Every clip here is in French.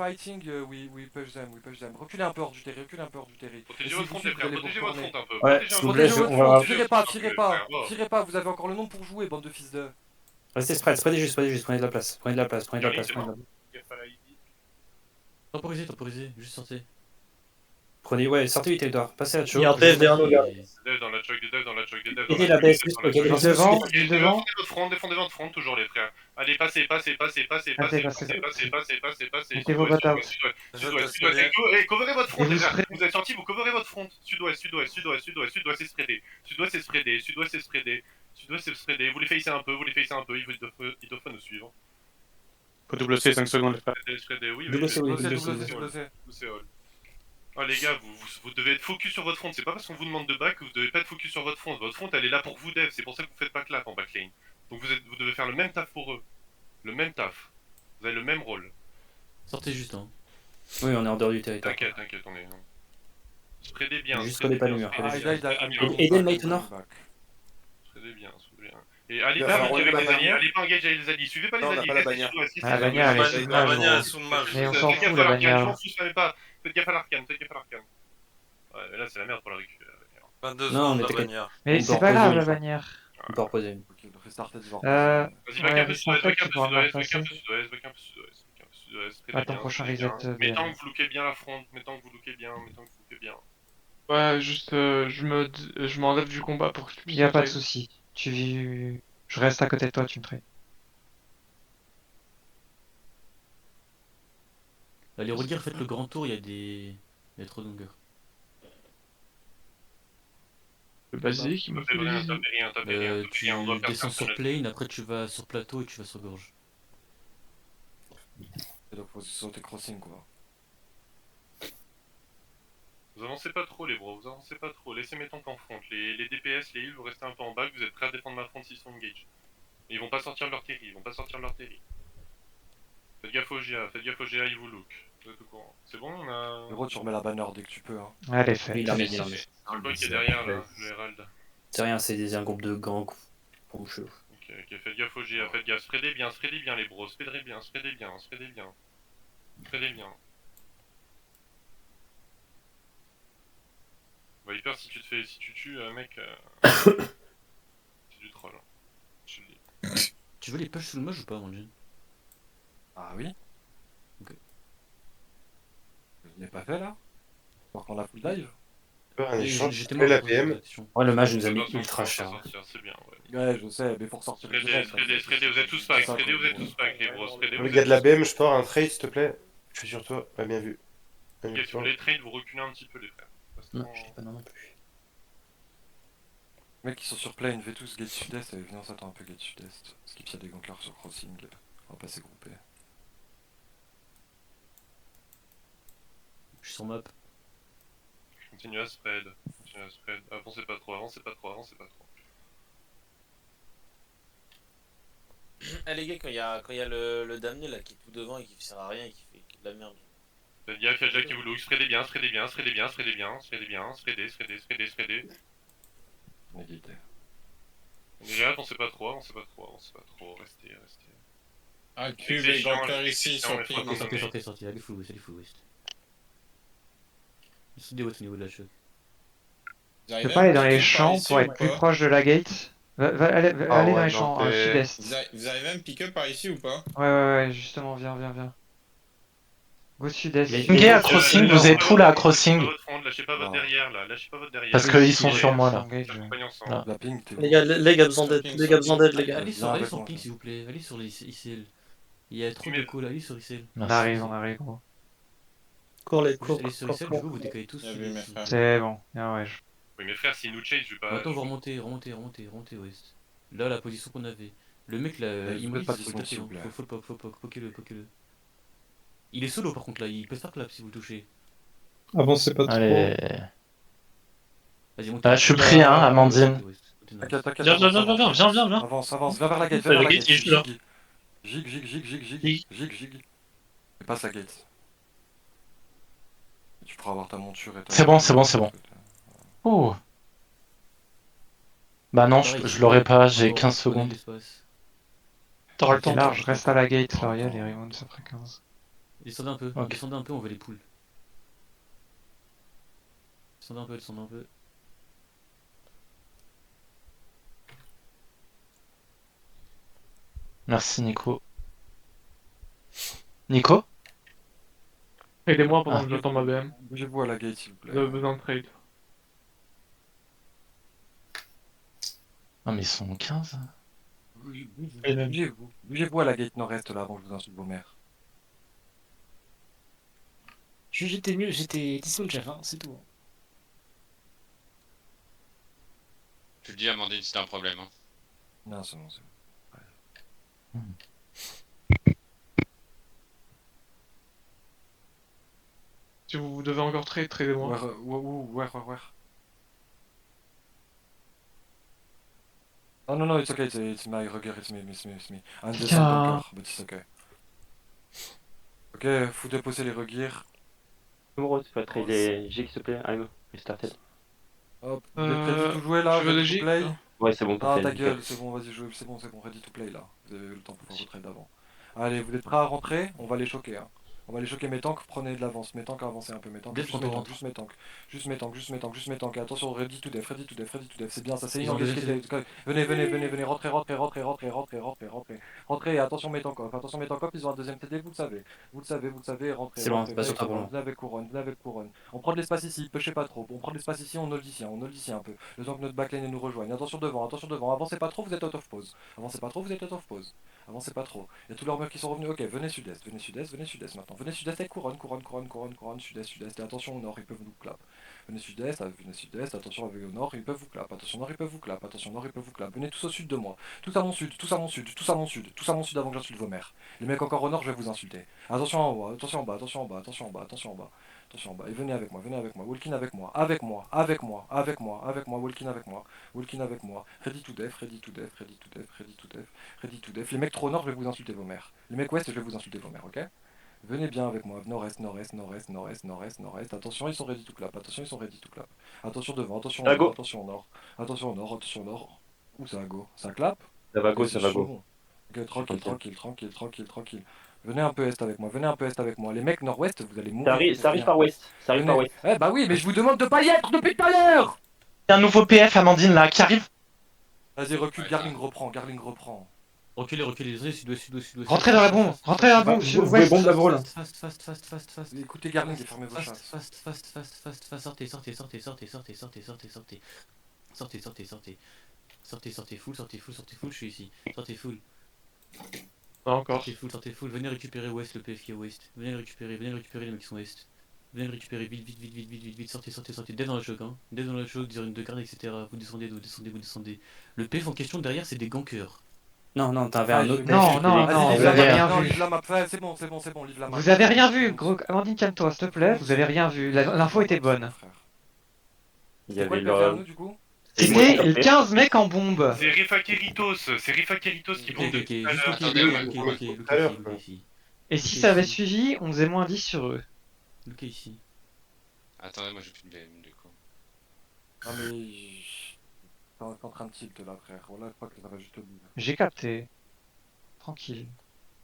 fighting, we push them. Reculez un peu hors du terrain, Protégez votre front, les frères, protégez votre front un peu. Ouais, s'il vous plaît, Tirez pas, vous avez encore le nom pour jouer, bande de fils de... Restez spread juste, prenez de la place. Temporisez, juste sortez. Prenez, sortez du territoire, passez à choke. Il y a un dev derrière nous, gars. Des devs dans la choke. Aidez la baisse, juste pour qu'elle Devant. Défendez votre front, toujours les frères. Allez, passez. Mettez vos bottes out. Sud-ouest. Et coverez votre front, les frères. Vous êtes sortis, vous coverez votre front. Sud-ouest, c'est spreadé. Sud-ouest c'est spreadé. Vous les facez un peu. Ils doivent pas nous suivre. Faut double C 5 secondes, les frères. Spreadé, oui. Double C. Oh les gars, vous devez être focus sur votre front. C'est pas parce qu'on vous demande de back que vous devez pas être focus sur votre front. Votre front, elle est là pour vous, dev. C'est pour ça que vous faites pas clap en backlane. Donc vous devez faire le même taf pour eux. Le même taf. Vous avez le même rôle. Sortez juste, hein. Oui, on est en dehors du territoire. T'inquiète, on est... Spreadez bien. Juste connais pas le mur. Aidez le mate au nord. Spreadez bien. Et allez pas engage avec les alliés. Allez pas engage avec les alliés. Suivez pas les alliés. La bannière, elle est sous mage. Mais on s'en fout, la bannière. Faites gaffe à l'arcane. Ouais, là c'est la merde pour la récup. 22 Non, secondes mais la bannière. Mais c'est pas grave, la bannière. On peut reposer une. Vas-y, back un peu sud-ouest. Attends, prochain reset. Mais tant que vous lookez bien la front, Ouais, juste, je m'enlève du combat pour que tu puisses. Y'a pas de soucis. Je reste à côté de toi, tu me traites. Allez, regarde, faites le grand tour, il y a trop de longueur. Le basique, il me fait les... Tu descends sur plane, après tu vas sur plateau et tu vas sur gorge. Et donc faut sauter crossing quoi. Vous avancez pas trop les bros, laissez mes tanks en front. Les DPS, les heals, vous restez un peu en back, vous êtes prêts à défendre ma front s'ils sont engage. Et ils vont pas sortir de leur terry, Faites gaffe au GA, ils vous look. Vous êtes au courant. C'est bon, on a... Gros, tu remets la banner dès que tu peux. Hein. Allez, fait. Il a mis. C'est le bug qui est derrière là, le Herald. C'est rien, c'est un groupe de gangs. Ok, faites gaffe au GA, spreadez bien les bros, spreadez bien. Viper, si tu tues, mec, c'est du troll. Je te le dis. Tu veux les push sous le moche ou pas, mon jeune? Ah oui. Ok. Je l'ai pas fait là. Pour qu'on la full live. J'étais mort. Ouais, le mage nous a mis ultra cher. C'est bien, Ouais, je sais, mais pour sortir Spreadez, vous êtes tous back, les bros, Le gars de la BM, je pars un trade s'il te plaît. Je suis sur toi, bien vu. Ok, sur les trades, vous reculez un petit peu les frères. Non, je l'ai pas non plus. Les mecs qui sont sur plane, faites tous gate sud-est, venez on s'attend un peu gate sud-est. Skip il y a des gankers sur crossing, on va pas s'égrouper. Je suis sur map. Continue à spread. Avancez pas trop. Eh les gars, quand il y a le damné là qui est tout devant et qui sert à rien et qui fait de la merde. Faites gaffe, y'a Jack qui vous look, spreadez bien. Spreadez. Négité. Les gars, avancez pas trop. Restez. Un cube et ganker ici sur ping. Sortez, allez full west. Ils des au niveau de la choc. Je peux pas aller dans les champs pour être plus proche de la gate. Allez dans les champs, sud-est. Vous arrivez à me pick up par ici ou pas? Ouais, justement, viens. Go sud-est. Pingez à crossing, vous êtes où là à crossing? Lâchez pas votre derrière là, Parce qu'ils sont sur moi là. La ping, t'es... Les gars besoin d'aide, les gars. Allez sur ping s'il vous plaît, allez sur les ICL. Il y a trop de calls, allez sur ICL. On arrive gros. Cours. Allez sur ICL, du coup vous décalez tous. C'est bon, ouais. Oui mais frère, s'ils nous chase, je vais pas... Attends, vous remontez ouest. Là, la position qu'on avait. Le mec là, il m'a dit faut le poker-le. Il est solo par contre là, il peut se faire clap si vous le touchez. Avancez pas trop. Allez. Vas-y, montez. Ah, je suis pris, hein, Amandine. T'inquiète. Viens. Avance, viens vers la gate, Jig. Et passe la gate. Tu pourras avoir ta monture et ta... C'est bon. Oh. Bah non, je l'aurais pas, j'ai 15 secondes. T'auras le temps. Large, reste à la gate, L'Oréal et Raymond, ça ferait 15. Descendez un peu, Ok. descendez un peu, on veut les poules. Descendez un peu, descendez un peu. Merci, Nico. Nico? Aidez-moi pendant Ah. que j'attends ma BM. Bougez-vous à la gate, s'il vous plaît. Vous avez besoin de trade. Ah, mais ils sont 15. Bougez-vous. Bougez-vous à la gate nord-est là avant que je vous insulte vos mères. J'étais mieux, j'étais disponible, chef, hein, c'est tout. Tu le dis, Amandine, c'est un problème. Hein. Non, c'est bon, c'est bon. Si vous devez encore trade, tradez-moi. Where. Oh non, it's okay, it's my Ruger, it's me. I'm the Tiens. bunker, but it's okay. Ok, faut déposer les Rugirs. Numéro, tu peux trader G, s'il te plaît. I'm restarted. Hop, vous êtes ready to jouer là, tu veux ready des to J? play? Ouais, c'est bon, Ah play, ta nickel. gueule, c'est bon, vas-y jouez, c'est bon, ready to play là. Vous avez eu le temps pour faire votre trade d'avant. Allez, vous êtes prêts à rentrer? On va les choquer hein. On va les choquer mes tanks, prenez de l'avance, mes tanks avancez un peu, mes tanks, Def, juste quand on mes tanks, rentre. juste mes tanks, et attention, ready to def, c'est bien, ça c'est Ils une ont engage déjà qui était- venez, rentrez, rentrez, et attention mes tanks off, ils ont un deuxième TD, vous le savez, rentrez, C'est bon, rentrez, c'est pas sur venez toi pour moi. avec couronne, on prend de l'espace ici, pêchez pas trop, on prend de l'espace ici, on hold ici un peu, le temps que notre backline nous rejoigne, attention devant, avancez pas trop, vous êtes out of pause, avancez pas trop, il y a tous leurs meufs qui sont revenus, ok, venez sud-est maintenant, venez sud-est avec couronne, sud-est, et attention au nord, ils peuvent nous clap. Venez sud-est, attention avec au nord, ils peuvent vous clap, attention nord, ils peuvent vous clap, venez tous au sud de moi, tous à mon sud avant que j'insulte vos mères. Les mecs encore au nord, je vais vous insulter. Attention en haut, attention en bas, et venez avec moi, Walkin avec moi, Walkin avec moi, ready to def, les mecs trop au nord, je vais vous insulter vos mères. Les mecs ouest, je vais vous insulter vos mères, ok? Venez bien avec moi, nord-est, attention ils sont ready to clap, attention devant, attention À au nord, go. attention au nord, où ça go, ça clap? Ça va Ok, go, c'est ça va go. chaud. Ok, tranquille. Venez un peu est avec moi, les mecs nord-ouest, vous allez mourir. Ça arrive par ouest. Ça arrive par Venez. ouest. Eh bah oui, mais je vous demande de pas y être depuis tout à l'heure. Il y a un nouveau PF, Amandine, là, qui arrive. Vas-y, recule, Garling reprend. Reculez, sud-ouest. Rentrez dans la bombe, rentrez dans la bombe, Vous pouvez bombe la brûle. Fast. Écoutez Garling et fermez vos chasses. Fast. Sortez. Sortez full, je suis ici. Sortez full. Pas encore. Sortez full. Venez récupérer ouest, le PF qui est ouest. Venez le récupérer les mecs qui sont est. Venez le récupérer vite. Sortez. Dev dans le choc, hein. Dev dans le choc, de garde, etc. Vous descendez. Le PF en question derrière, c'est des gankers. Non, t'avais un autre. Non, vous avez rien vu. Livre la map, c'est bon, livre la map. Vous avez rien vu, gros. Amandine, calme-toi, s'il te plaît. Vous avez rien vu. L'info était bonne. Il y C'est quoi avait le PF vers le. nous du coup? C'était 15 mecs en bombe. C'est Rifa Keritos qui bombe depuis tout à l'heure. Look ici. Et si ça avait suivi, on faisait moins 10 sur eux. Look ici. Attendez, moi j'ai plus de BM du coup. Non mais... T'es en train de tilt là frère, voilà je crois que ça va juste au bout. J'ai capté. Tranquille.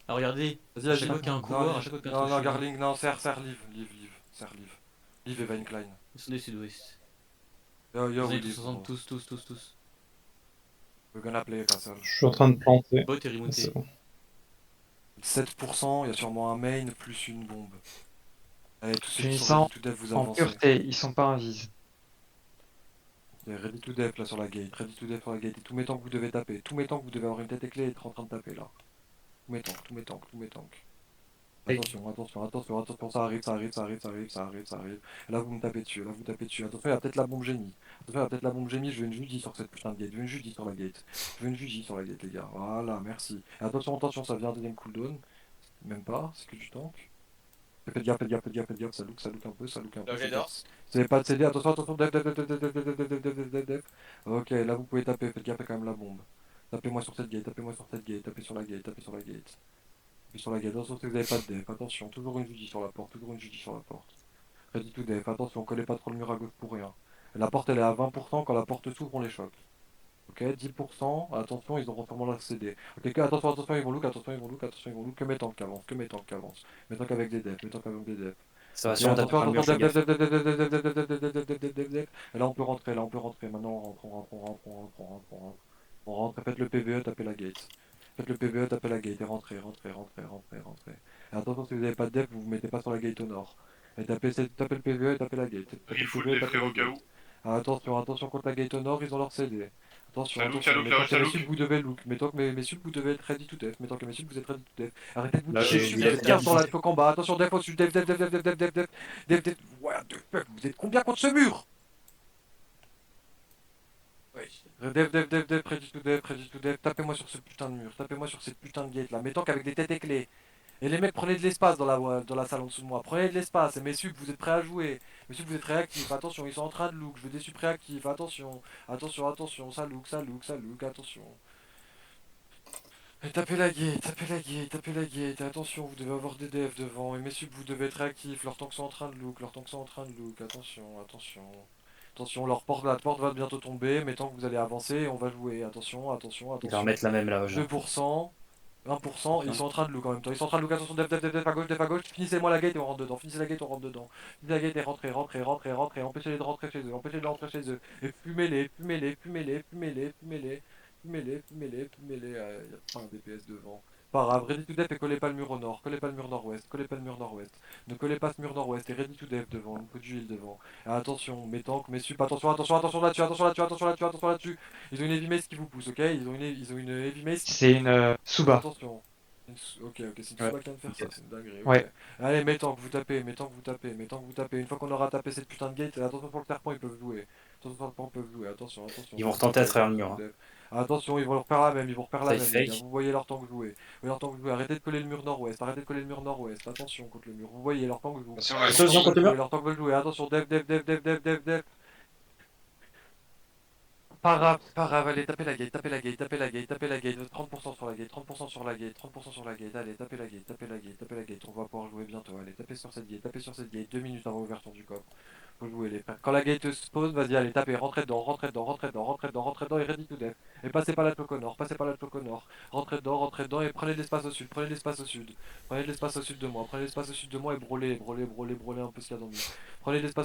Ah regardez, Vas-y, à chaque fois qu'il y a un couloir, à chaque fois qu'il y a un truc non, chelou. Garling, non, serre, Liv. Liv et Vaincline. Descendez sud-ouest. Yo, Vous allez Liv, tous ensemble, tous. we're gonna play Castle. Je suis en train de planter. Bot est remonté. C'est bon. 7%, il y a sûrement un main plus une bombe. Allez, tous ceux qui Finissant sont ready to dev, vous en avancez. pureté, ils sont pas invis. Il y a ready to dev là sur la gate, et tous mes tanks que vous devez taper, tous mes tanks que vous devez avoir une tête éclée et être en train de taper là. Tous mes tanks. Attention, ça arrive. Et là vous me tapez dessus, Attention, il y a peut-être la bombe génie. Je veux une Judy sur cette putain de gate, sur la gate les gars. Voilà, merci. Et attention, ça vient un deuxième cooldown. Même pas, c'est que du tank. Faites gaffe, ça look un peu. C'est pas de CD, attention, dev. Ok, là vous pouvez taper, faites gaffe quand même la bombe. Tapez-moi sur cette gate, tapez sur la gate. Attention que vous avez pas de def, attention, toujours une Judy sur la porte. Ready to def, attention, collez pas trop le mur à gauche pour rien. La porte elle est à 20%, quand la porte s'ouvre on les choque. Ok, 10%, attention, ils auront sûrement leur CD. Ok, attention, attention, ils vont look, attention, ils vont look, attention, ils vont look, que mes tanks avancent, que mes tanks avancent. Mes tanks avec des devs, mes tanks avec des devs. Ça va Ok, sûrement taper attention, par le mur, attention, fais dev, gaffe. dev, dev, dev, dev, dev, dev, dev, dev, dev, dev, dev, dev, dev, dev. Et là on peut rentrer, là on peut rentrer, maintenant on rentre, on rentre, on rentre, on rentre, on rentre, on rentre, on rentre. On rentre, faites le PVE, tapez la gate. Faites le PVE, tapez la gate et rentrez, rentrez, rentrez, rentrez, rentrez. Et attention, si vous n'avez pas de dev, vous vous mettez pas sur la gate au nord. Et tapez le PVE et tapez la gate. Tapez le Refull PVE et les tapez frères la au cas gate. où. Ah, attention, attention contre la gate au nord, ils ont leur CD. Attention, Ça look, attention, ça look, mettons ça que look. messieurs, vous devez look. Mettons que messieurs, vous devez être ready to death. Mettons que messieurs, vous êtes ready to death. Arrêtez de vous Là, chier j'ai dessus, vu vous la êtes 15 dans la garde. coque en bas. Attention, dev au-dessus, dev, dev, dev, dev, dev, dev, dev, dev, dev, dev. What the fuck, vous êtes combien contre ce mur? Dev, dev, dev, dev, ready to dev, ready to dev. Tapez-moi sur ce putain de mur, tapez-moi sur cette putain de gate là. Mettons qu'avec des têtes et clés. Et les mecs, prenez de l'espace dans la salle en dessous de moi. Prenez de l'espace. Et mes subs, vous êtes prêts à jouer. Mes subs, vous êtes réactifs. Attention, ils sont en train de look. Je veux des subs réactifs. Attention, attention, attention. Ça look, ça look, ça look. Attention. Et tapez la gate, tapez la gate, tapez la gate. Et attention, vous devez avoir des devs devant. Et mes subs, vous devez être réactifs. Leurs tanks sont en train de look. Leurs tanks sont en train de look. Attention, attention. Attention, la porte va bientôt tomber. Mais tant que vous allez avancer, on va jouer. Attention, attention, Ils vont attention. remettre la même là, genre. 2%. 1%, ils sont en train de look en même temps. Ils sont en train de look, attention, dev, dev, dev, dev, à gauche. Finissez-moi la gate et on rentre dedans. Finissez la gate, on rentre dedans. Finissez la gate et rentrez, rentrez, rentrez, rentrez. Empêchez-les de rentrer chez eux, empêchez-les de rentrer chez eux. Et fumez-les, fumez-les, fumez-les, fumez-les, fumez-les, fumez-les, fumez-les, fumez-les. Il y a pas un DPS devant. Pas grave, ready to death et collez pas le mur au nord, collez pas le mur nord-ouest, collez pas le mur nord-ouest. Ne collez pas ce mur nord-ouest et ready to death devant, il faut du heal devant. Et attention, mes tanks, mes sup, attention, attention, attention là-dessus, attention là-dessus, attention là-dessus, attention là-dessus. Ils ont une heavy mace qui vous pousse, ok? Ils ont une heavy mace qui C'est une Suba. attention. Ok, ok, c'est une Suba qui vient de faire ça, c'est une dinguerie. Ok. Ouais. Allez, mettons que vous tapez, mettons que vous tapez, mettons que vous tapez. Une fois qu'on aura tapé cette putain de gate, attention sur le serpent, ils peuvent jouer. Attention sur le serpent, ils peuvent jouer. Attention, attention. Ils vont retenter à travers le mur. Attention, ils vont leur faire la même, ils vont refaire la Ça, même. il Les gars. fake. Vous voyez leur tank jouer. Vous voyez leur tank jouer. Arrêtez de coller le mur nord-ouest. Arrêtez de coller le mur nord-ouest. Attention contre le mur. Vous voyez leur tank jouer. Attention, Attention contre le mur. Leur tank veut jouer. Attention, dev, dev, dev, dev, dev, dev, dev. Pas grave, allez, tapez la gate, tapez la gate, tapez la gate, tapez la gate, 30% sur la gate, 30% sur la gate, 30% sur la gate, allez, tapez la gate, tapez la gate, tapez la gate, on va pouvoir jouer bientôt, allez, tapez sur cette gate, 2 minutes avant l'ouverture du coffre. Faut jouer les frères. Quand la gate se pose, vas-y, allez, tapez, rentrez dedans, rentrez dedans, rentrez dedans, rentrez dedans, rentrez dedans et ready to death. Et passez pas la cloque au nord, passez pas la cloque au nord. Rentrez dedans et prenez de l'espace au sud, prenez de l'espace au sud. Prenez de l'espace au sud de moi, prenez de l'espace au sud de moi et brûlez, brûlez, brûlez, brûlez un peu ce qu'il y a dans le mur. Prenez de l'espace